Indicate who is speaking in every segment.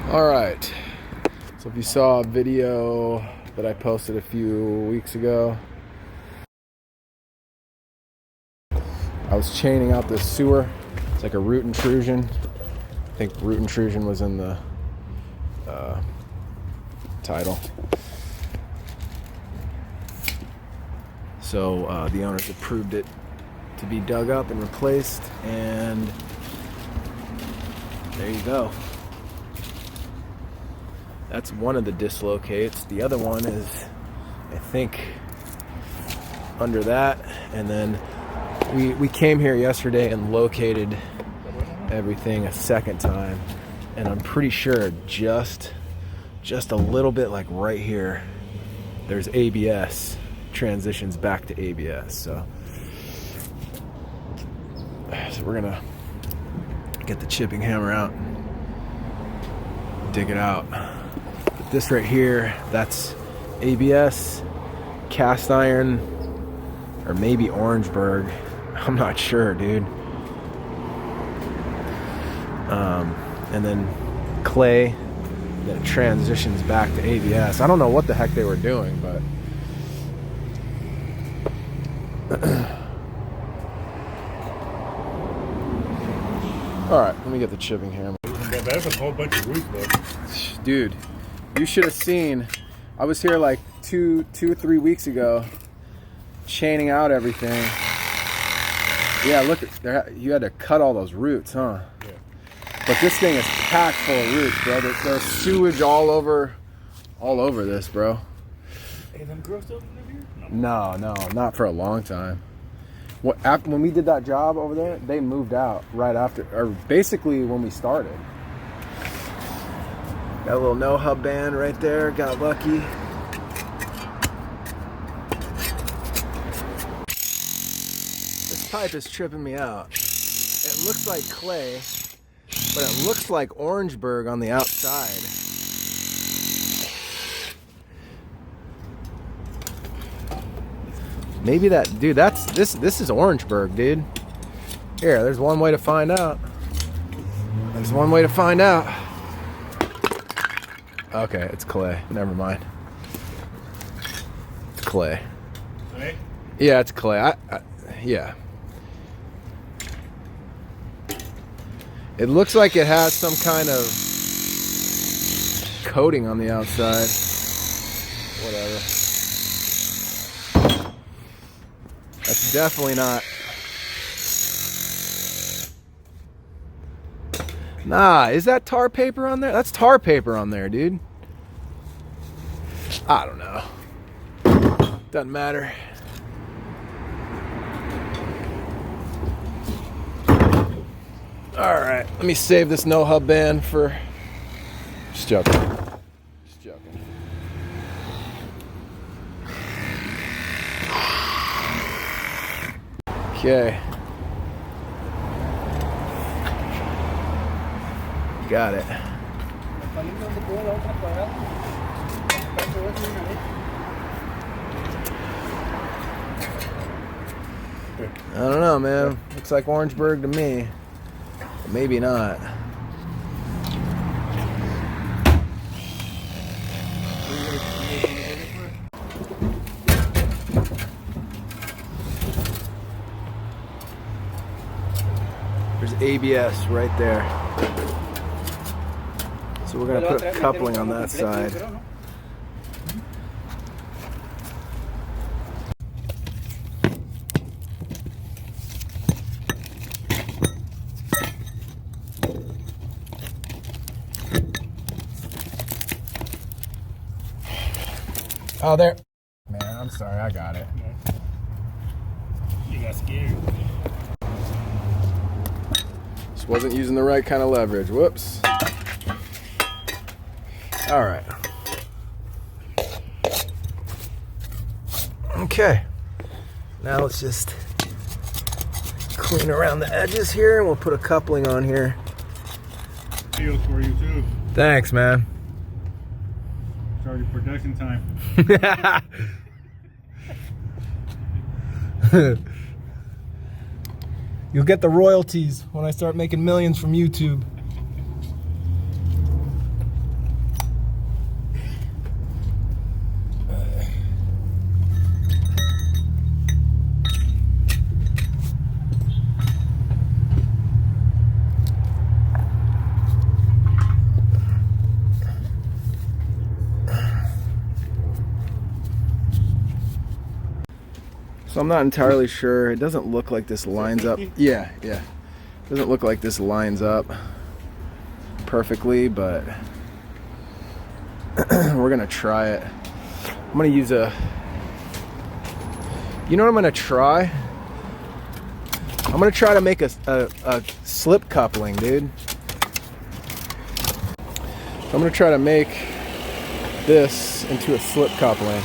Speaker 1: Alright, so if you saw a video that I posted a few weeks ago, I was chaining out this sewer. It's like a root intrusion. I think root intrusion was in the title. So the owners approved it to be dug up and replaced, and there you go. That's one of the dislocates. The other one is, I think, under that. And then we came here yesterday and located everything a second time. And I'm pretty sure just a little bit like right here, there's ABS, transitions back to ABS. So we're gonna get the chipping hammer out, dig it out. But this right here, that's ABS, cast iron, or maybe Orangeburgh. I'm not sure, dude. And then clay, then it transitions back to ABS. I don't know what the heck they were doing, but all right, let me get the chipping hammer.
Speaker 2: Yeah, that's a whole bunch of roots, bud.
Speaker 1: Dude, you should have seen. I was here like two or 3 weeks ago, chaining out everything. Yeah, look, you had to cut all those roots, huh?
Speaker 2: Yeah.
Speaker 1: But this thing is packed full of roots, bro. There's sewage all over this, bro.
Speaker 2: Hey, them girls still live here?
Speaker 1: No, not for a long time. When we did that job over there, they moved out right after, or basically when we started. Got a little no hub band right there. Got lucky. This pipe is tripping me out. It looks like clay, but it looks like Orangeburgh on the outside. Maybe that, dude, this is Orangeburgh, dude. Here, there's one way to find out. There's one way to find out. Okay, it's clay. Never mind. It's clay.
Speaker 2: Clay?
Speaker 1: Yeah, it's clay. Yeah. It looks like it has some kind of coating on the outside. Whatever. That's definitely not. Nah, is that tar paper on there? That's tar paper on there, dude. I don't know. Doesn't matter. Alright, let me save this no hub band for. Just joking. Just joking. Okay. Got it. I don't know, man. Looks like Orangeburgh to me. But maybe not. There's ABS right there. So we're going to put a coupling on that side. Oh, there. Man, I'm sorry. I got it.
Speaker 2: You got scared.
Speaker 1: Just wasn't using the right kind of leverage. Whoops. All right. Okay. Now let's just clean around the edges here, and we'll put a coupling on here.
Speaker 2: Feels for you too.
Speaker 1: Thanks, man.
Speaker 2: Started production time.
Speaker 1: You'll get the royalties when I start making millions from YouTube. So I'm not entirely sure. It doesn't look like this lines up. Yeah. It doesn't look like this lines up perfectly, but we're gonna try it. I'm gonna use a, you know what I'm gonna try? I'm gonna try to make a slip coupling, dude. So I'm gonna try to make this into a slip coupling.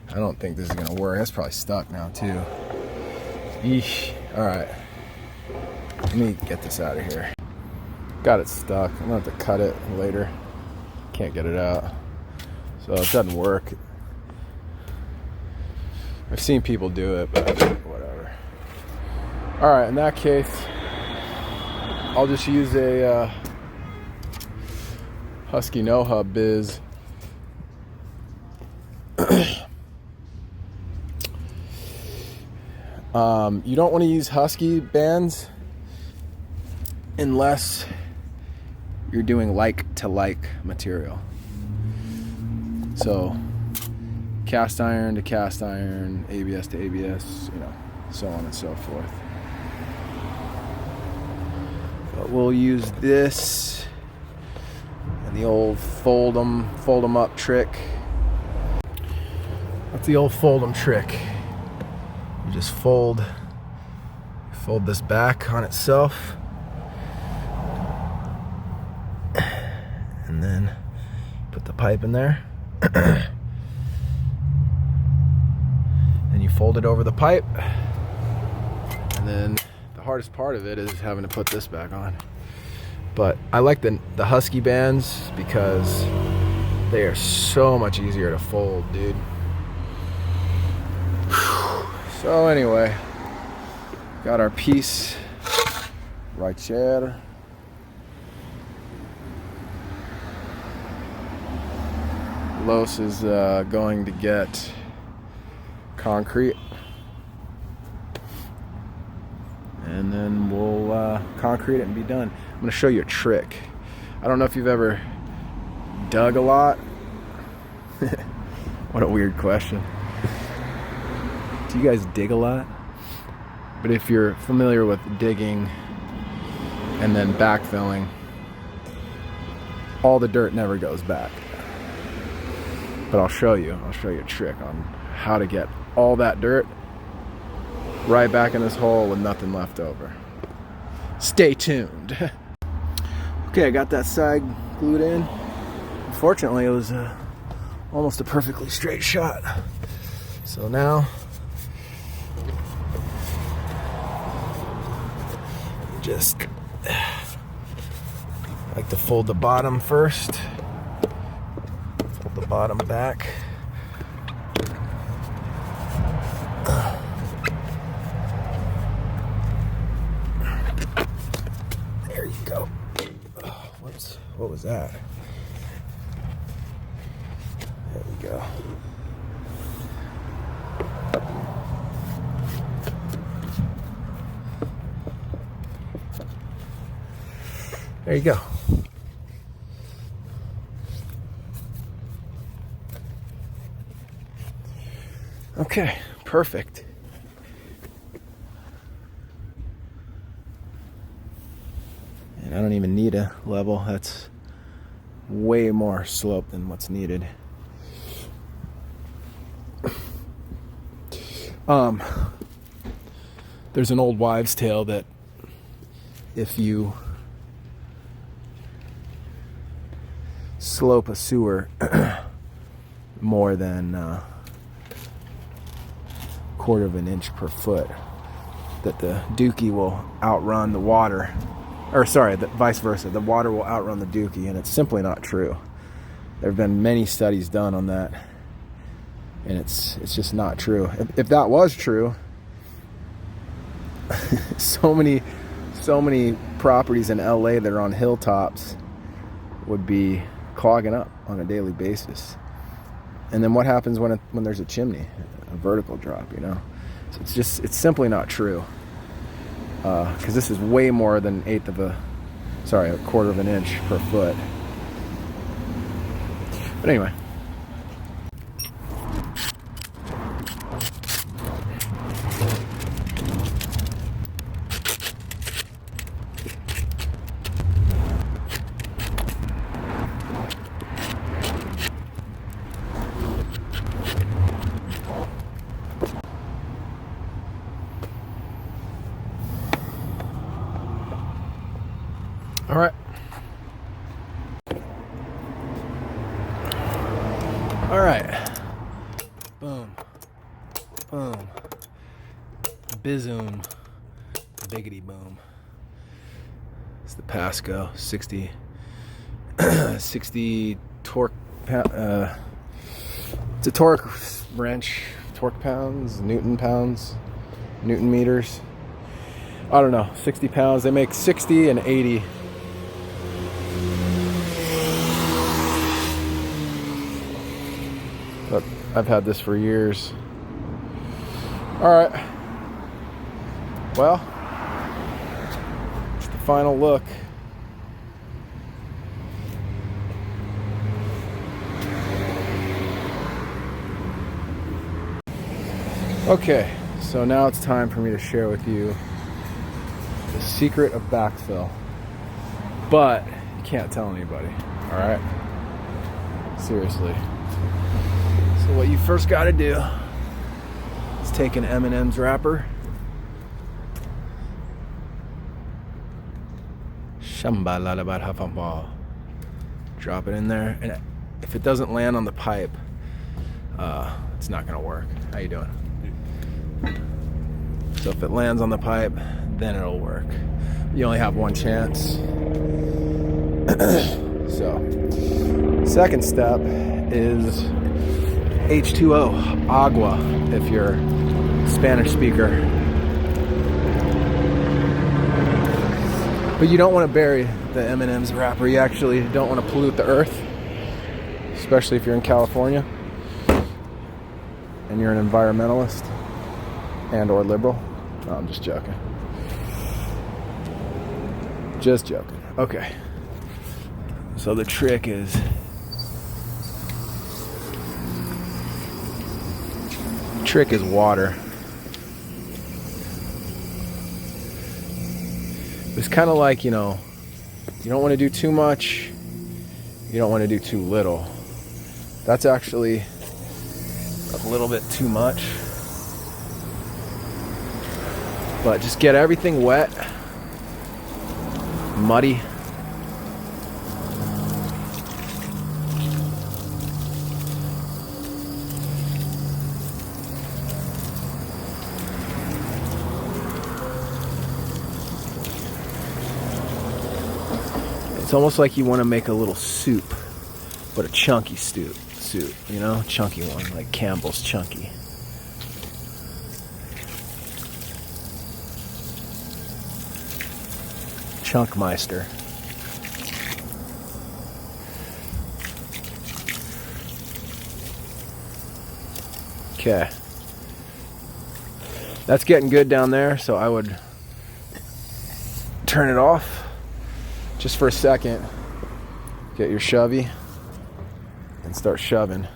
Speaker 1: I don't think this is gonna work. That's probably stuck now too. Yeesh. All right. Let me get this out of here. Got it stuck. I'm gonna have to cut it later. Can't get it out. So it doesn't work. I've seen people do it, but whatever. All right, in that case, I'll just use a Husky No Hub Biz. You don't want to use Husky bands unless you're doing like-to-like material. So cast iron to cast iron, ABS to ABS, you know, so on and so forth. But we'll use this and the old fold 'em up trick. That's the old fold 'em trick. You just fold this back on itself, and then put the pipe in there, and you fold it over the pipe, and then the hardest part of it is having to put this back on. But I like the Husky bands because they are so much easier to fold, dude. So anyway, got our piece right there. Los is going to get concrete, and then we'll concrete it and be done. I'm going to show you a trick. I don't know if you've ever dug a lot. What a weird question. Do you guys dig a lot? But if you're familiar with digging and then backfilling, all the dirt never goes back. But I'll show you a trick on how to get all that dirt right back in this hole with nothing left over. Stay tuned. Okay, I got that side glued in. Unfortunately, it was almost a perfectly straight shot. So now just like to fold the bottom first. Fold the bottom back. There you go. Oh, whoops. What was that? There we go. There you go. Okay, perfect. And I don't even need a level. That's way more slope than what's needed. There's an old wives' tale that if you slope a sewer more than quarter of an inch per foot, that the dookie will outrun the water, or sorry, vice versa, the water will outrun the dookie, and it's simply not true. There have been many studies done on that, and it's just not true. If that was true, so many properties in LA that are on hilltops would be clogging up on a daily basis. And then what happens when there's a chimney, a vertical drop, you know? So it's simply not true. because this is way more than a quarter of an inch per foot. But anyway. All right. All right. Boom. Boom. Bizoom. Biggity boom. It's the Pasco 60 torque. It's a torque wrench. Torque pounds, Newton meters. I don't know. 60 pounds. They make 60 and 80. But I've had this for years. All right. Well, it's the final look. Okay, so now it's time for me to share with you the secret of backfill. But you can't tell anybody, all right? Seriously. So what you first got to do is take an M&M's wrapper, drop it in there, and if it doesn't land on the pipe, it's not going to work. How you doing? So if it lands on the pipe, then it'll work. You only have one chance. So, second step is H2O, agua, if you're a Spanish speaker. But you don't want to bury the M&M's wrapper. You actually don't want to pollute the earth, especially if you're in California and you're an environmentalist and or liberal. No, I'm just joking. Just joking. Okay. So the trick is water. It's kind of like, you don't want to do too much, you don't want to do too little. That's actually a little bit too much. But just get everything wet, muddy. It's almost like you want to make a little soup, but a chunky soup, chunky one, like Campbell's Chunky. Chunkmeister. Okay. That's getting good down there, so I would turn it off just for a second. Get your shovey and start shoving.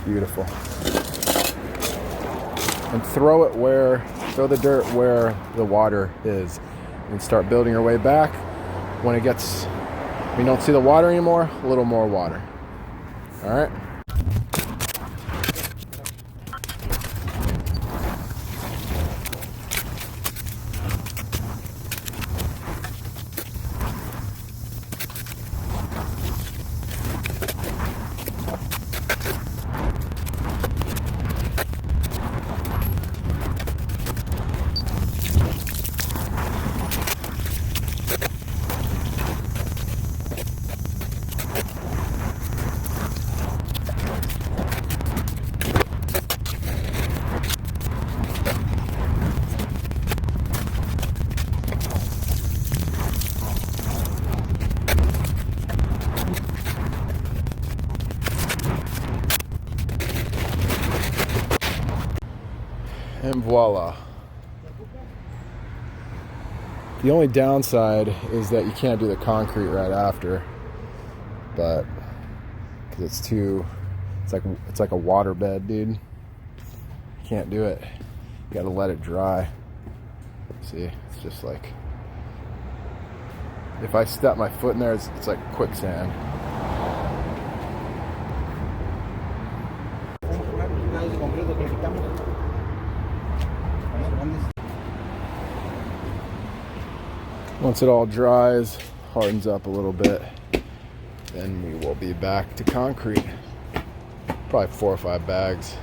Speaker 1: Beautiful. And throw the dirt where the water is, and start building your way back. When you don't see the water anymore, a little more water. All right. And voila. The only downside is that you can't do the concrete right after, but because it's like a water bed, dude. You can't do it. You gotta let it dry. See, it's just like, if I step my foot in there, it's like quicksand. Once it all dries, hardens up a little bit, then we will be back to concrete. Probably 4 or 5 bags.